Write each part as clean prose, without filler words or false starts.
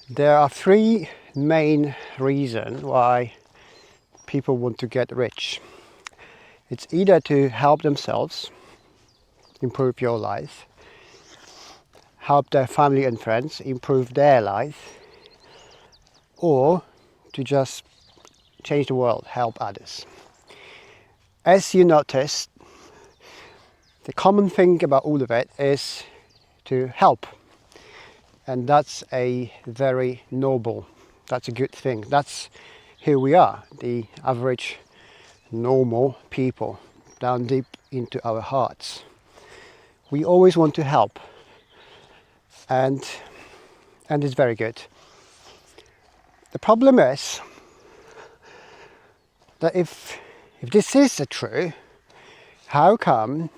There are three main reasons why people want to get rich. It's either to help themselves, improve your life, help their family and friends improve their life, or to just change the world, help others. As you noticed, the common thing about all of it is to help. And that's a very noble, that's a good thing. That's who we are, the average normal people, down deep into our hearts. We always want to help, and it's very good. The problem is that if this is true, how come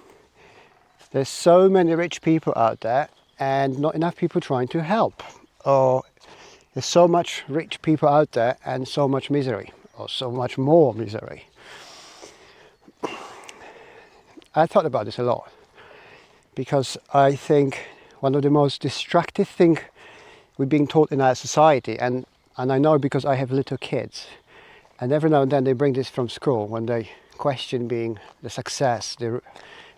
there's so many rich people out there and not enough people trying to help? Or there's so much rich people out there and so much misery, or so much more misery? I thought about this a lot, because I think one of the most destructive things we're being taught in our society, and I know because I have little kids, and every now and then they bring this from school when they question being the success, the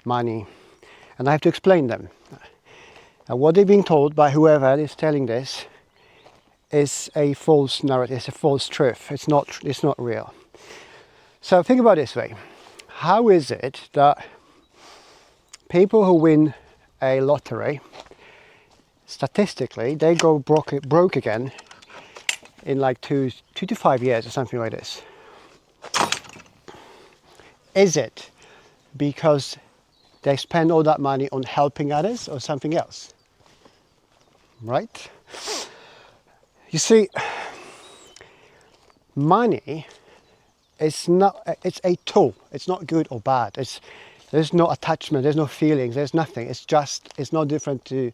money, and I have to explain them. And what they're being told by whoever is telling this is a false narrative, it's a false truth. It's not real. So think about it this way. How is it that people who win a lottery, statistically, they go broke again in like 2 to 5 years or something like this? Is it because they spend all that money on helping others or something else? Right? You see, money is it's a tool. It's not good or bad. There's no attachment, there's no feelings, there's nothing. It's no different to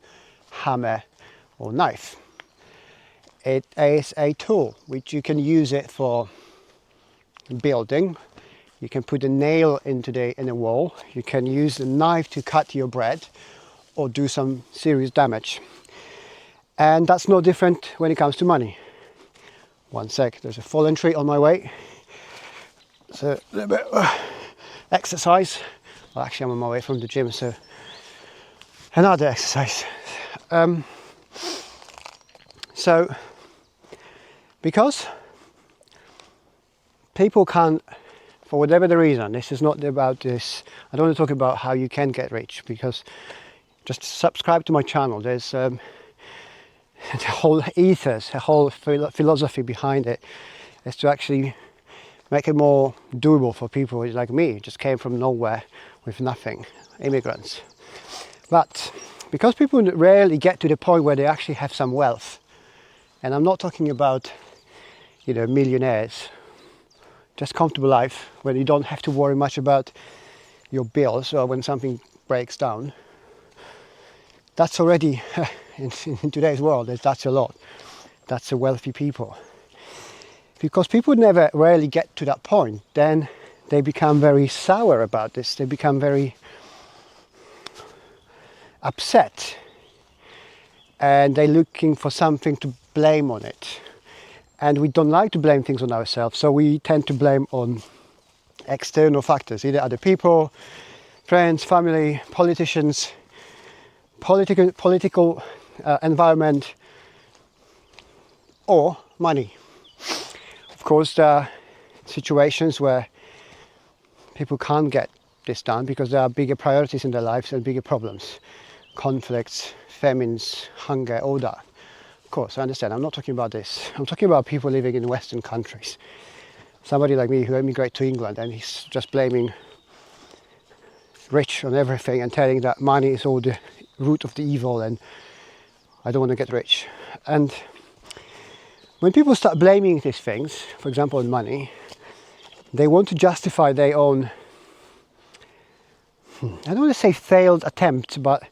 hammer or knife. It is a tool which you can use it for building. You can put a nail in a wall. You can use a knife to cut your bread or do some serious damage. And that's no different when it comes to money. One sec, there's a fallen tree on my way. So a little bit exercise. Well, actually I'm on my way from the gym, so another exercise. So, because people can't, for whatever the reason, this is not about this, I don't want to talk about how you can get rich, because just subscribe to my channel. There's the whole ethos, the whole philosophy behind it is to actually make it more doable for people like me, who just came from nowhere with nothing, immigrants. But because people rarely get to the point where they actually have some wealth, and I'm not talking about, millionaires, just comfortable life where you don't have to worry much about your bills or when something breaks down. That's already, in today's world, that's a lot. That's a wealthy people. Because people rarely get to that point, then they become very sour about this. They become very upset. And they're looking for something to blame on it. And we don't like to blame things on ourselves, so we tend to blame on external factors, either other people, friends, family, politicians, political environment, or money. Of course, there are situations where people can't get this done because there are bigger priorities in their lives and bigger problems, conflicts, famines, hunger, all that. Of course, I understand. I'm not talking about this. I'm talking about people living in Western countries. Somebody like me who immigrated to England and he's just blaming rich on everything and telling that money is all the root of the evil and I don't want to get rich. And when people start blaming these things, for example on money, they want to justify their own, I don't want to say failed attempts, but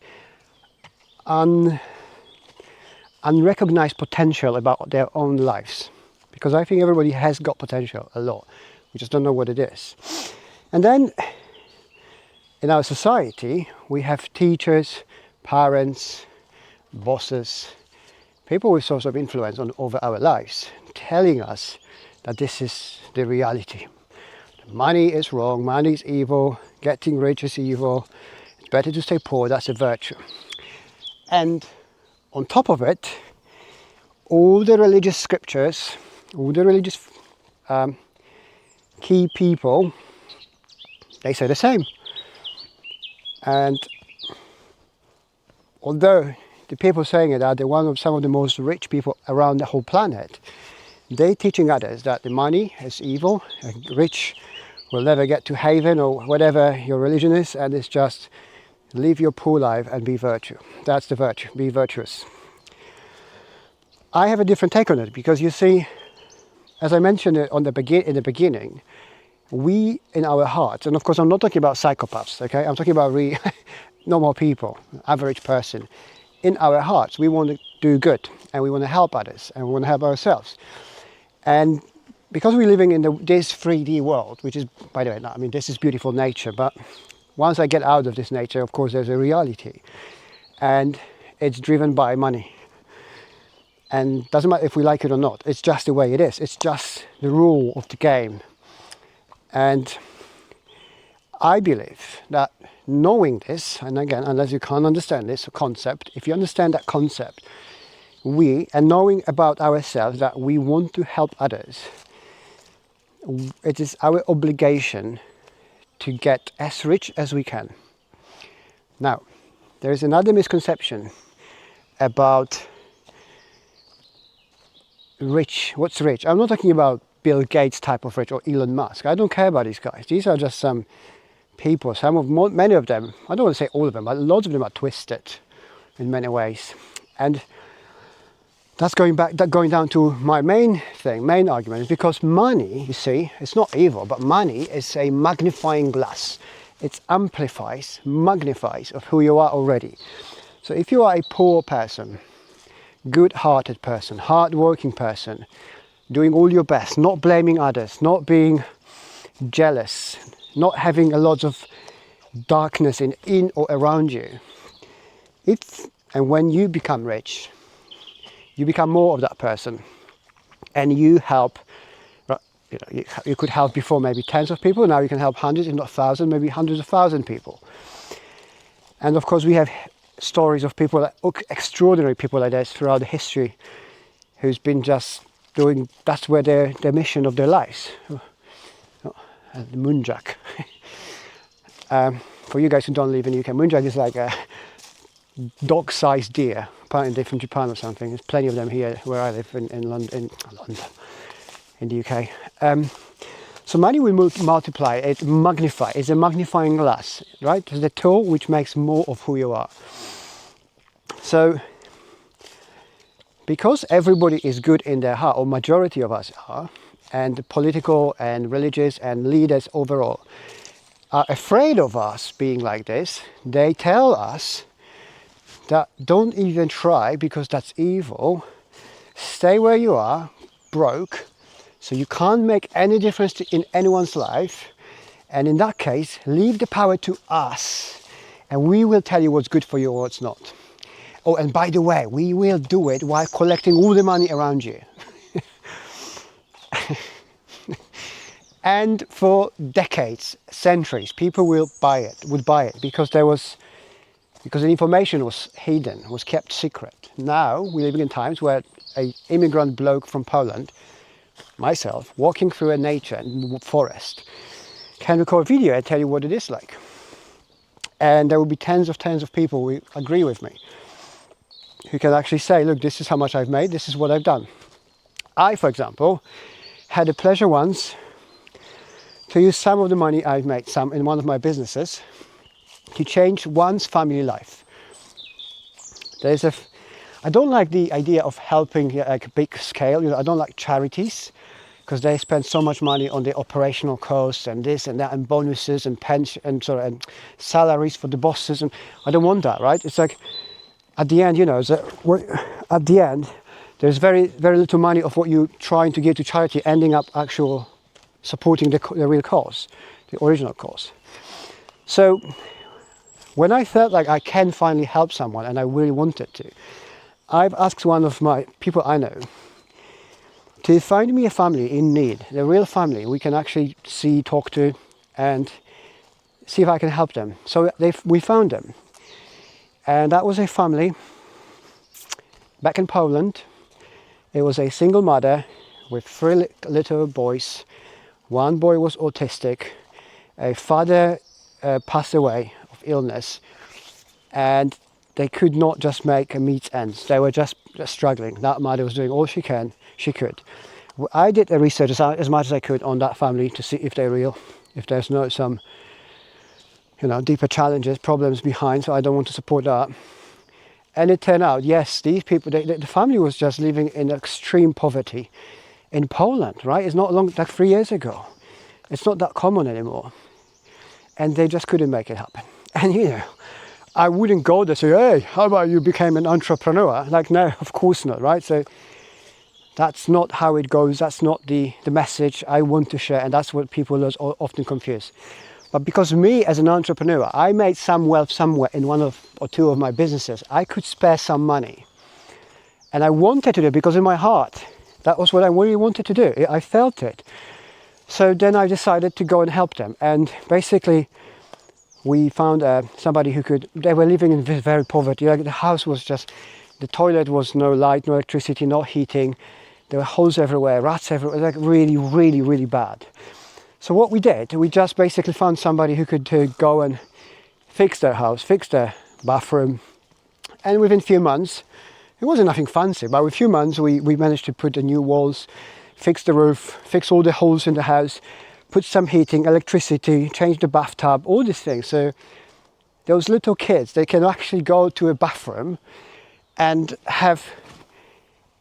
unrecognized potential about their own lives. Because I think everybody has got potential, a lot. We just don't know what it is. And then in our society, we have teachers, parents, bosses, people with source of influence over our lives, telling us that this is the reality. Money is wrong, money is evil, getting rich is evil, it's better to stay poor, that's a virtue. And on top of it, all the religious scriptures, all the religious key people, they say the same. And although the people saying it are some of the most rich people around the whole planet, they're teaching others that the money is evil, and rich will never get to heaven or whatever your religion is, and it's just live your poor life and be virtue. That's the virtue, be virtuous. I have a different take on it because you see, as I mentioned in the beginning, we in our hearts, and of course I'm not talking about psychopaths, okay? I'm talking about normal people, average person. In our hearts, we want to do good and we want to help others and we want to help ourselves. And because we're living in this 3D world, which is, by the way, I mean, this is beautiful nature, but once I get out of this nature, of course, there's a reality. And it's driven by money. And doesn't matter if we like it or not, it's just the way it is. It's just the rule of the game. And I believe that knowing this, and again, unless you can't understand this concept, if you understand that concept, and knowing about ourselves that we want to help others, it is our obligation to get as rich as we can. Now, there is another misconception about rich. What's rich? I'm not talking about Bill Gates type of rich or Elon Musk. I don't care about these guys. These are just some people. Many of them, I don't want to say all of them, but lots of them are twisted in many ways. And that's going down to my main argument, is because money, you see, it's not evil, but money is a magnifying glass. It magnifies of who you are already. So if you are a poor person, good-hearted person, hard-working person, doing all your best, not blaming others, not being jealous, not having a lot of darkness in or around you, and when you become rich, you become more of that person, and you help. You could help before maybe tens of people. Now you can help hundreds, if not thousands, maybe hundreds of thousands people. And of course, we have stories of people, extraordinary people like this throughout the history, who's been just doing. That's where their mission of their lives. The Munjak. For you guys who don't live in the UK, Munjak is like a dog-sized deer, apparently they're from Japan or something. There's plenty of them here where I live in London, in the UK. So money will multiply, it magnify, it's a magnifying glass, right? It's the tool which makes more of who you are. So, because everybody is good in their heart, or majority of us are, and political and religious and leaders overall are afraid of us being like this, they tell us that don't even try because that's evil. Stay where you are, broke, so you can't make any difference in anyone's life. And in that case, leave the power to us and we will tell you what's good for you or what's not. Oh, and by the way, we will do it while collecting all the money around you. And for decades, centuries, people would buy it because the information was hidden, was kept secret. Now we're living in times where an immigrant bloke from Poland, myself, walking through a nature and forest, can record video and tell you what it is like. And there will be tens of people who agree with me, who can actually say, look, this is how much I've made, this is what I've done. I, for example, had the pleasure once to use some of the money I've made, some in one of my businesses, to change one's family life. I don't like the idea of helping like a big scale. I don't like charities because they spend so much money on the operational costs and this and that and bonuses and pension and salaries for the bosses, and I don't want that, right? It's like at the end, at the end, there's very, very little money of what you're trying to give to charity ending up actual supporting the real cause, the original cause. So when I felt like I can finally help someone and I really wanted to, I've asked one of my people I know to find me a family in need, a real family we can actually see, talk to, and see if I can help them. So we found them. And that was a family back in Poland. It was a single mother with 3 little boys. One boy was autistic. A father passed away of illness. And they could not just make meet ends. They were just struggling. That mother was doing all she could. I did the research as much as I could on that family to see if they're real, if there's no some deeper challenges, problems behind, so I don't want to support that. And it turned out, yes, these people, the family was just living in extreme poverty in Poland, right? It's not like 3 years ago. It's not that common anymore. And they just couldn't make it happen. And I wouldn't go there and say, hey, how about you became an entrepreneur? Like, no, of course not, right? So that's not how it goes. That's not the message I want to share. And that's what people are often confuse. But because me as an entrepreneur, I made some wealth somewhere in 1 or 2 of my businesses. I could spare some money. And I wanted to do it because in my heart, that was what I really wanted to do. I felt it. So then I decided to go and help them. And basically, we found somebody who could, they were living in very poverty. Like the house was just, the toilet was no light, no electricity, no heating. There were holes everywhere, rats everywhere, like really, really, really bad. So what we did, we just basically found somebody who could go and fix their house, fix their bathroom. And within a few months, it wasn't nothing fancy, but within a few months we managed to put the new walls, fix the roof, fix all the holes in the house, put some heating, electricity, change the bathtub, all these things. So those little kids, they can actually go to a bathroom and have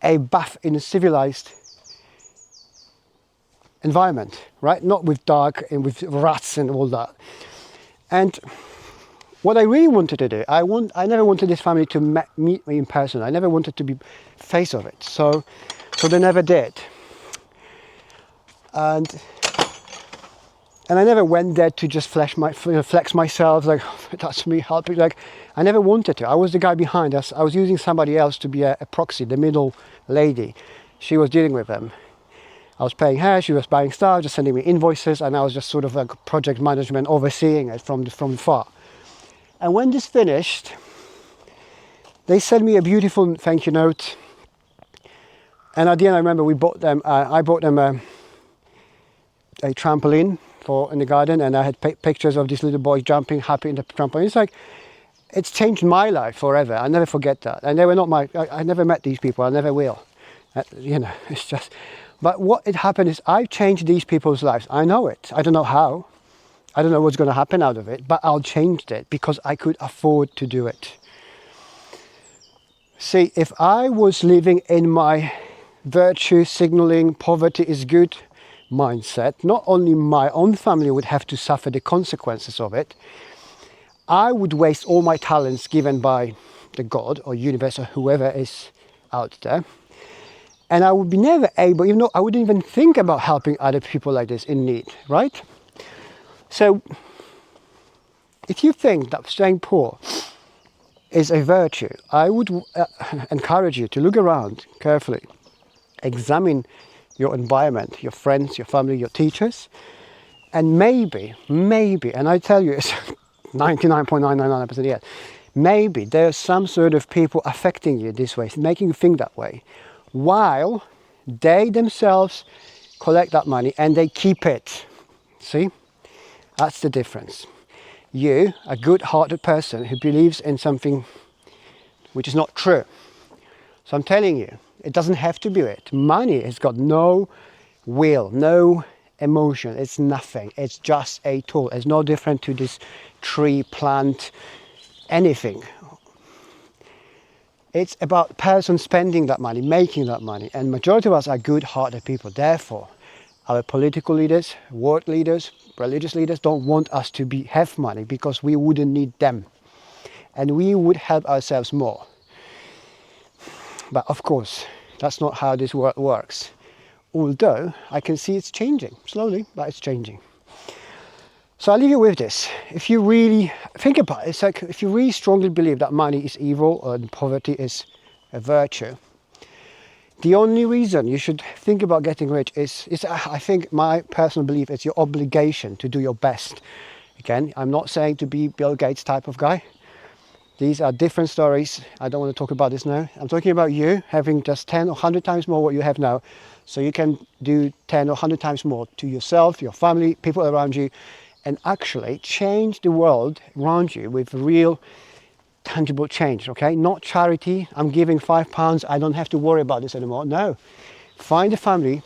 a bath in a civilized environment, right? Not with dark and with rats and all that. And what I really wanted to do, I never wanted this family to meet me in person. I never wanted to be face of it. So they never did. And I never went there to just flex myself, like, that's me helping. Like, I never wanted to. I was the guy behind us. I was using somebody else to be a proxy, the middle lady. She was dealing with them. I was paying her, she was buying stuff, just sending me invoices, and I was just sort of like project management, overseeing it from far. And when this finished, they sent me a beautiful thank you note. And at the end, I remember I bought them a trampoline in the garden, and I had pictures of these little boys jumping happy in the trampoline. It's like, it's changed my life forever. I'll never forget that. And they were not I never met these people, I never will. It's just, but what had happened is I've changed these people's lives. I know it. I don't know how. I don't know what's going to happen out of it, but I'll change it because I could afford to do it. See, if I was living in my virtue signaling poverty is good mindset, not only my own family would have to suffer the consequences of it, I would waste all my talents given by the God or universe or whoever is out there. And I would be never able, even though I wouldn't even think about helping other people like this in need, right? So if you think that staying poor is a virtue, I would encourage you to look around carefully, examine your environment, your friends, your family, your teachers, and maybe, and I tell you it's 99.999% yes, maybe there's some sort of people affecting you this way, making you think that way, while they themselves collect that money and they keep it. See? That's the difference. You, a good-hearted person who believes in something which is not true. So I'm telling you, it doesn't have to be it. Money has got no will, no emotion. It's nothing. It's just a tool. It's no different to this tree, plant, anything. It's about person spending that money, making that money. And majority of us are good-hearted people. Therefore, our political leaders, world leaders, religious leaders don't want us to have money because we wouldn't need them. And we would help ourselves more. But of course, that's not how this world works. Although I can see it's changing, slowly, but it's changing. So I'll leave you with this. If you really think about it, it's like if you really strongly believe that money is evil and poverty is a virtue. The only reason you should think about getting rich is I think my personal belief is your obligation to do your best. Again, I'm not saying to be Bill Gates type of guy. These are different stories. I don't want to talk about this now. I'm talking about you having just 10 or 100 times more what you have now. So you can do 10 or 100 times more to yourself, your family, people around you, and actually change the world around you with real tangible change, okay? Not charity, I'm giving £5, I don't have to worry about this anymore. No, find a family,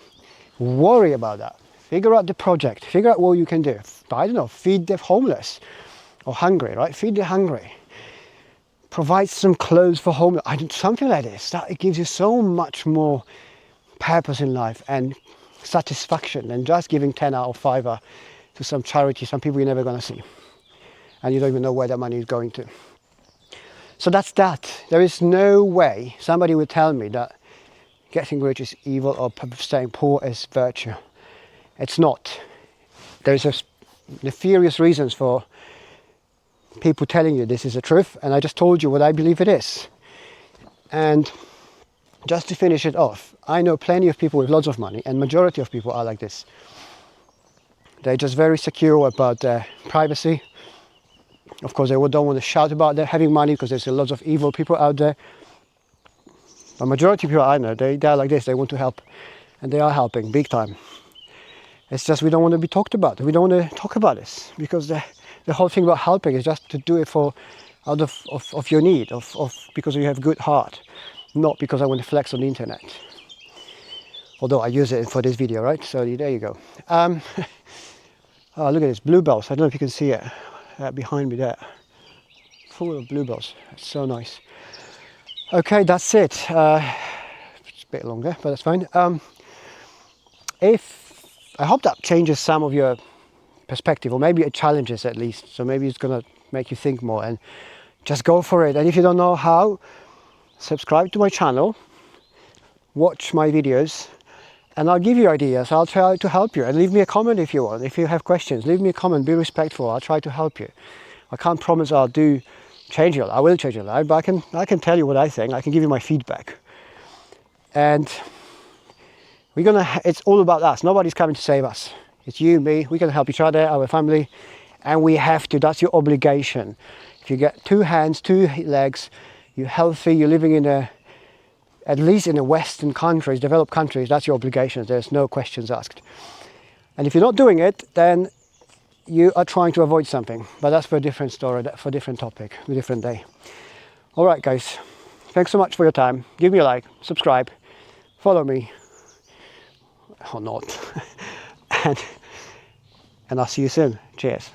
worry about that. Figure out the project, figure out what you can do. I don't know, feed the homeless or hungry, right? Feed the hungry. Provide some clothes for homeless, something like this. That it gives you so much more purpose in life and satisfaction than just giving 10 out of 5 to some charity, some people you're never going to see. And you don't even know where that money is going to. So that's that. There is no way somebody would tell me that getting rich is evil or staying poor is virtue. It's not. There's nefarious reasons for people telling you this is the truth, and I just told you what I believe it is. And just to finish it off, I know plenty of people with lots of money, and majority of people are like this. They're just very secure about their privacy. Of course, they don't want to shout about their having money because there's a lot of evil people out there. The majority of people I know, they're like this. They want to help, and they are helping big time. It's just we don't want to be talked about. We don't want to talk about this because the whole thing about helping is just to do it out of your need, because you have good heart, not because I want to flex on the internet. Although I use it for this video, right? So there you go. Oh, look at this, bluebells. I don't know if you can see it. Behind me there, full of bluebells. It's so nice. Okay, that's it. It's a bit longer, but that's fine. I hope that changes some of your perspective, or maybe it challenges at least. So maybe it's gonna make you think more and just go for it. And if you don't know how, subscribe to my channel, watch my videos, and I'll give you ideas. I'll try to help you, and leave me a comment if you want. If you have questions, leave me a comment, be respectful. I'll try to help you. I can't promise I'll change your life. I will change your life, but I can tell you what I think. I can give you my feedback. And it's all about us. Nobody's coming to save us. It's you, me. We're going to help each other, our family, and we have to. That's your obligation. If you get 2 hands, 2 legs, you're healthy, you're living at least in the Western countries, developed countries, that's your obligation. There's no questions asked. And if you're not doing it, then you are trying to avoid something. But that's for a different story, for a different topic, a different day. All right, guys. Thanks so much for your time. Give me a like, subscribe, follow me, or not. and I'll see you soon. Cheers.